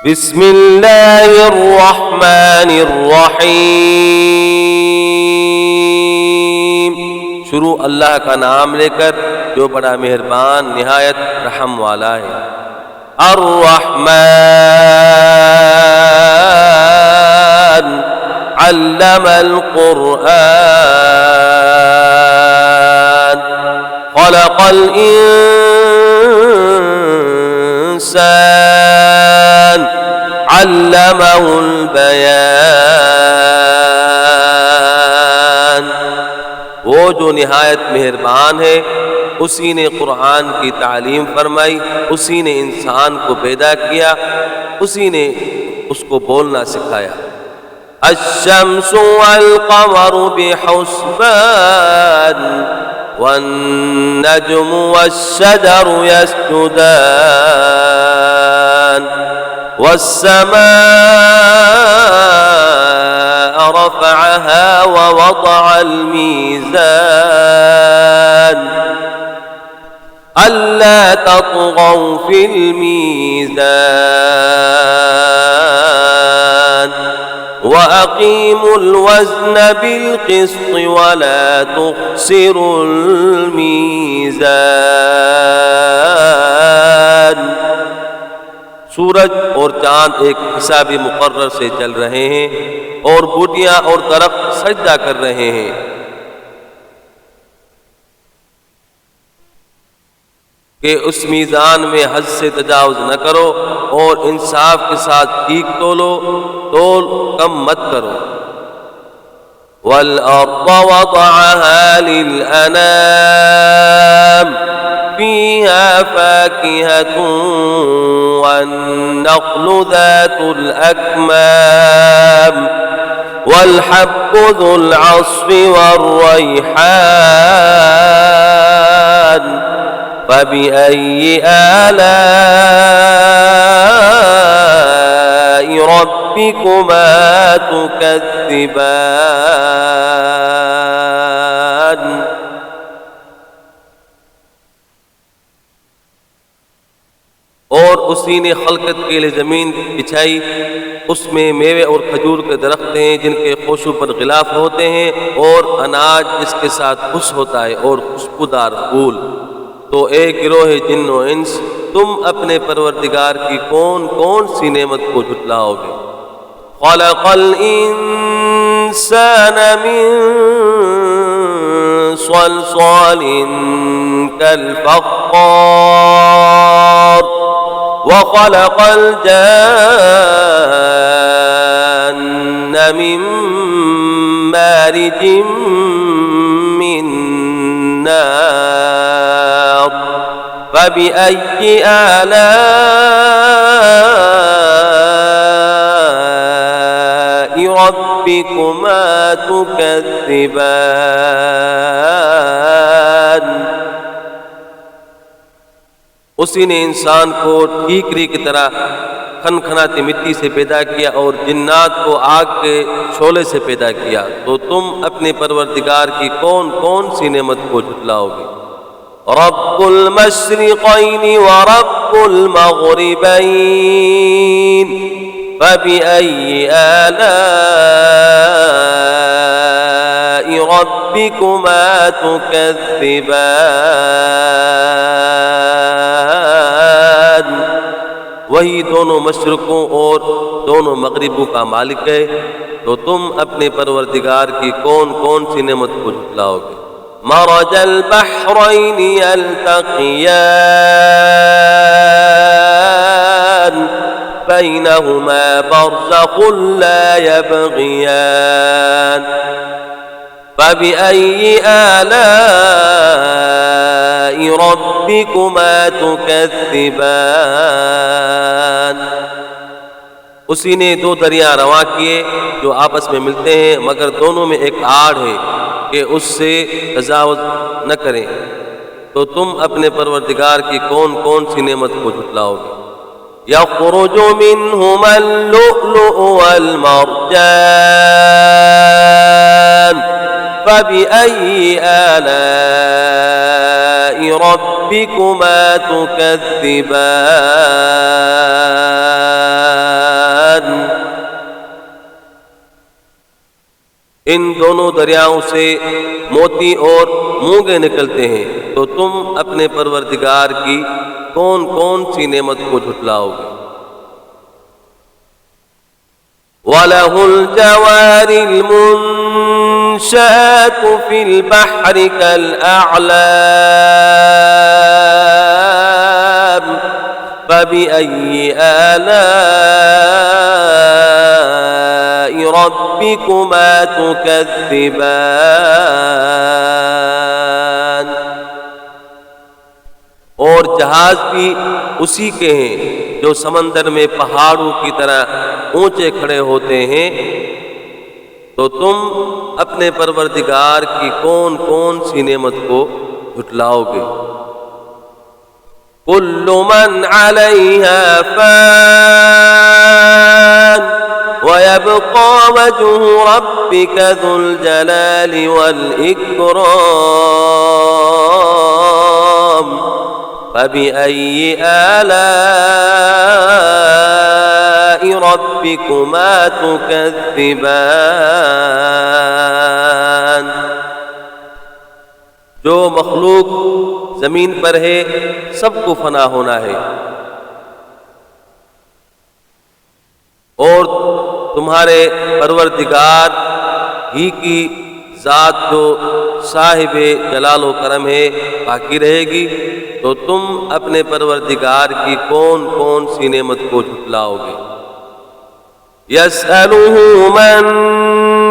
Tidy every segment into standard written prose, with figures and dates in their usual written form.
बिस्मिल्लाहिर्रहमानिर्रहीम। शुरू अल्लाह का नाम लेकर जो बड़ा मेहरबान निहायत रहम वाला है। अर्रहमान अल्लमल कुरआन खलक़ल इंसान अल्लमहुल बयान। वो जो निहायत मेहरबान है, उसी ने कुरान की तालीम फरमाई, उसी ने इंसान को पैदा किया, उसी ने उसको बोलना सिखाया। अश्शम्सु वल क़मरु बिहुस्बान वन्नज्मु वश्शजरु यस्जुदान वस्समाअ रफ़अहा ववضअल मीज़ान अल्ला तत्ग़ौ फ़िल मीज़ान वअक़ीमुल वज़्न बिलक़िस्ति वला तुख़्सिरुल मीज़ान। सूरज और चांद एक हिसाबी मुकर्रर से चल रहे हैं और बूटियां और दरख्त सजदा कर रहे हैं। कि उस मीज़ान में हद से तजावुज़ न करो और इंसाफ के साथ ठीक तोलो, तोल कम मत करो। वल अर्द वदअहा लिल अनाम फ़ीहा फ़ाकिहतुन वन नख़्लु ज़ातुल अकमाम वल हब्बु ज़ुल अस्फ़ि वर्रैहान फ़बिअय्यि आलाइ रब्बिकुमा तुकज़्ज़िबान। और उसी ने खलकत के लिए जमीन बिछाई, उसमें मेवे और खजूर के दरख्त हैं जिनके खुशबू पर गिलाफ होते हैं और अनाज जिसके साथ खुश होता है और खुशबूदार फूल। तो एक गिरोह जिन्न और इंस, तुम अपने परवरदिगार की कौन कौन सी नेमत को झुटलाओगे। खलक़ल इंसान मिन सलसालिन कल फ़ख़्ख़ार व खलक़ल जान्न मिन मारिजिम मिन नार फ़बिअय्यि आलाइ रब्बिकुमा तुकज़्ज़िबान। उसी ने इंसान को ठीकरी की तरह खनखनाती मिट्टी से पैदा किया और जिन्नात को आग के शोले से पैदा किया। तो तुम अपने परवरदिगार की कौन कौन सी नेमत को झुटलाओगे। रब्बुल मशरिक़ैनि व रब्बुल मग़रिबैन फ़बिअय्यि आलाइ रब्बिकुमा तुकज़्ज़िबान। वही दोनों मशरक़ों और दोनों मग़रिबों का मालिक है। तो तुम अपने परवरदिगार की कौन कौन सी नेमत को झुटलाओगे। मरजल बहरैनि यल्तक़ियान बैनहुमा बरज़ख़ुन ला यबग़ियान फ़बिअय्यि आलाइ रब्बिकुमा तुकज़्ज़िबान। उसी ने दो दरिया रवा किए जो आपस में मिलते हैं, मगर दोनों में एक आड़ है कि उससे तजावुज़ न करें। तो तुम अपने परवरदिगार की कौन कौन सी नेमत को झुटलाओगे। यख़रुजु मिन्हुमल लुअ्लुअु वल मरजान फ़बिअय्यि आलाइ रब्बिकुमा तुकज़्ज़िबान। इन दोनों दरियाओं से मोती और मूंगे निकलते हैं, तो तुम अपने परवरदिगार की कौन कौन सी नेमत को झुटलाओगे। वलहुल जवारिल मुनशातु फिल बहरि कल अअलाम फबिअय्यि आलाइ रब्बिकुमा तुकज़्ज़िबान। और जहाज भी उसी के हैं जो समंदर में पहाड़ों की तरह ऊंचे खड़े होते हैं, तो तुम अपने परवरदिगार की कौन कौन सी नेमत को झुटलाओगे। कुल्लु मन अलैहा फान व यब्क़ा वज्हु रब्बिका ज़ुल जलालि वल इकराम फबिअय्यि आलाइ रब्बिकुमा तुकज़्ज़िबान। जो मखलूक जमीन पर है सबको फना होना है, और तुम्हारे परवरदिगार ही की जात जो साहिबे जलाल व करम है बाकी रहेगी, तो तुम अपने परवरदिगार की कौन कौन सी नेमत को झुटलाओगे। यसअलुहु मन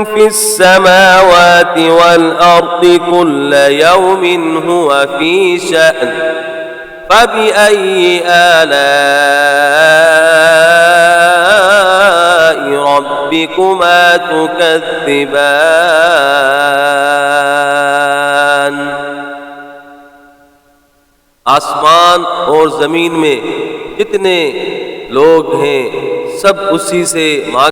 फिस समावाति वल अर्दि कुल्ल यौमिन हुवा फी शअन फबिअय्यि आलाइ रब्बिकुमा तुकज़्ज़िबान। आसमान और जमीन में जितने लोग हैं सब उसी से मांग